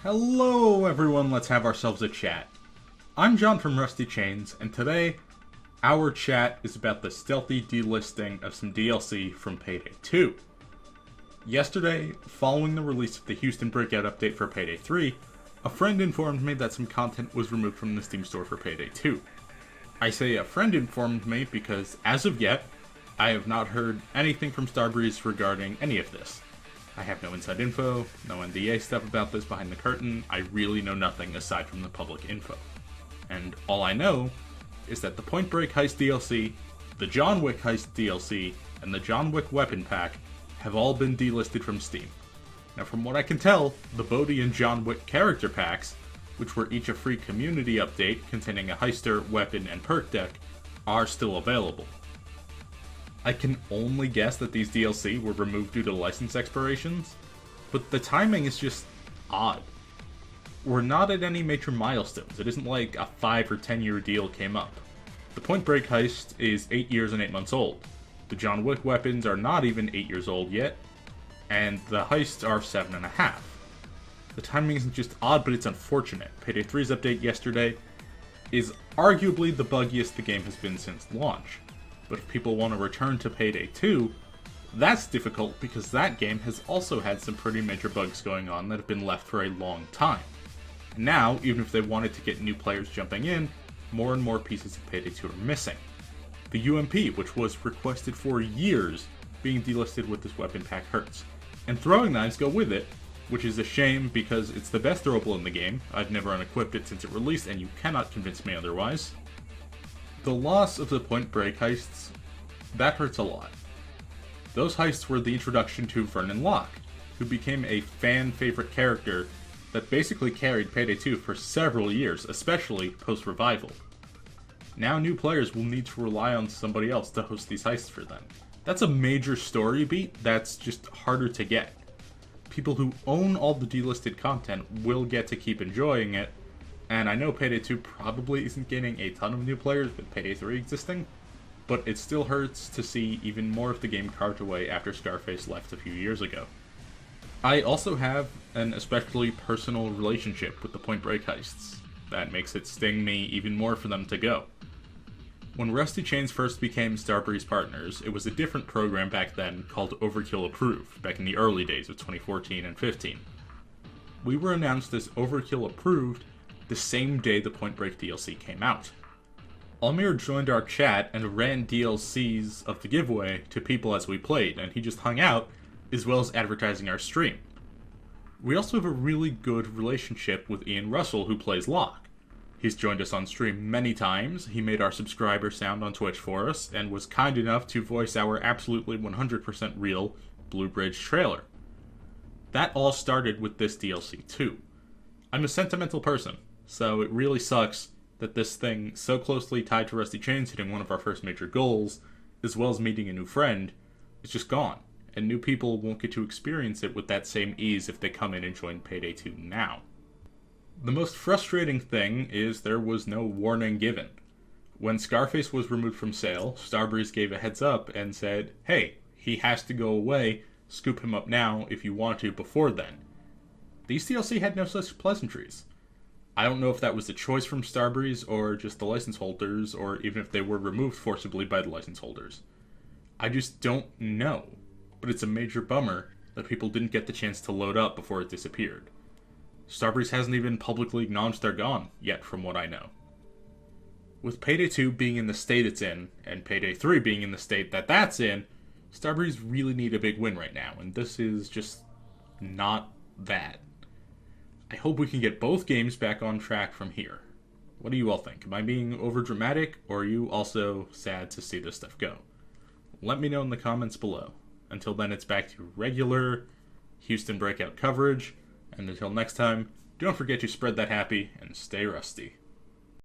Hello everyone, let's have ourselves a chat. I'm John from Rusty Chains, and today, our chat is about the stealthy delisting of some DLC from Payday 2. Yesterday, following the release of the Houston Breakout update for Payday 3, a friend informed me that some content was removed from the Steam store for Payday 2. I say a friend informed me because, as of yet, I have not heard anything from Starbreeze regarding any of this. I have no inside info, no NDA stuff about this behind the curtain. I really know nothing aside from the public info. And all I know is that the Point Break Heist DLC, the John Wick Heist DLC, and the John Wick Weapon Pack have all been delisted from Steam. Now from what I can tell, the Bodhi and John Wick character packs, which were each a free community update containing a heister, weapon, and perk deck, are still available. I can only guess that these DLC were removed due to license expirations, but the timing is just odd. We're not at any major milestones. It isn't like a 5 or 10 year deal came up. The Point Break Heist is 8 years and 8 months old. The John Wick weapons are not even 8 years old yet, and the heists are 7.5. The timing isn't just odd, but it's unfortunate. Payday 3's update yesterday is arguably the buggiest the game has been since launch. But if people want to return to Payday 2, that's difficult because that game has also had some pretty major bugs going on that have been left for a long time. And now, even if they wanted to get new players jumping in, more and more pieces of Payday 2 are missing. The UMP, which was requested for years, being delisted with this weapon pack hurts. And throwing knives go with it, which is a shame because it's the best throwable in the game. I've never unequipped it since it released, and you cannot convince me otherwise. The loss of the Point Break heists, that hurts a lot. Those heists were the introduction to Vernon Locke, who became a fan-favorite character that basically carried Payday 2 for several years, especially post-revival. Now new players will need to rely on somebody else to host these heists for them. That's a major story beat that's just harder to get. People who own all the delisted content will get to keep enjoying it, and I know Payday 2 probably isn't gaining a ton of new players with Payday 3 existing, but it still hurts to see even more of the game carved away after Scarface left a few years ago. I also have an especially personal relationship with the Point Break heists. That makes it sting me even more for them to go. When Rusty Chains first became Starbreeze partners, it was a different program back then called Overkill Approved, back in the early days of 2014 and 15. We were announced as Overkill Approved the same day the Point Break DLC came out. Almir joined our chat and ran DLCs of the giveaway to people as we played, and he just hung out, as well as advertising our stream. We also have a really good relationship with Ian Russell, who plays Locke. He's joined us on stream many times, he made our subscriber sound on Twitch for us, and was kind enough to voice our absolutely 100% real Blue Bridge trailer. That all started with this DLC too. I'm a sentimental person, so it really sucks that this thing so closely tied to Rusty Chains hitting one of our first major goals, as well as meeting a new friend, is just gone, and new people won't get to experience it with that same ease if they come in and join Payday 2 now. The most frustrating thing is there was no warning given. When Scarface was removed from sale, Starbreeze gave a heads up and said, hey, he has to go away, scoop him up now if you want to before then. These DLC had no such pleasantries. I don't know if that was a choice from Starbreeze or just the license holders, or even if they were removed forcibly by the license holders. I just don't know, but it's a major bummer that people didn't get the chance to load up before it disappeared. Starbreeze hasn't even publicly acknowledged they're gone yet, from what I know. With Payday 2 being in the state it's in, and Payday 3 being in the state that that's in, Starbreeze really need a big win right now, and this is just not that. I hope we can get both games back on track from here. What do you all think? Am I being overdramatic, or are you also sad to see this stuff go? Let me know in the comments below. Until then, it's back to regular Houston Breakout coverage, and until next time, don't forget to spread that happy and stay rusty.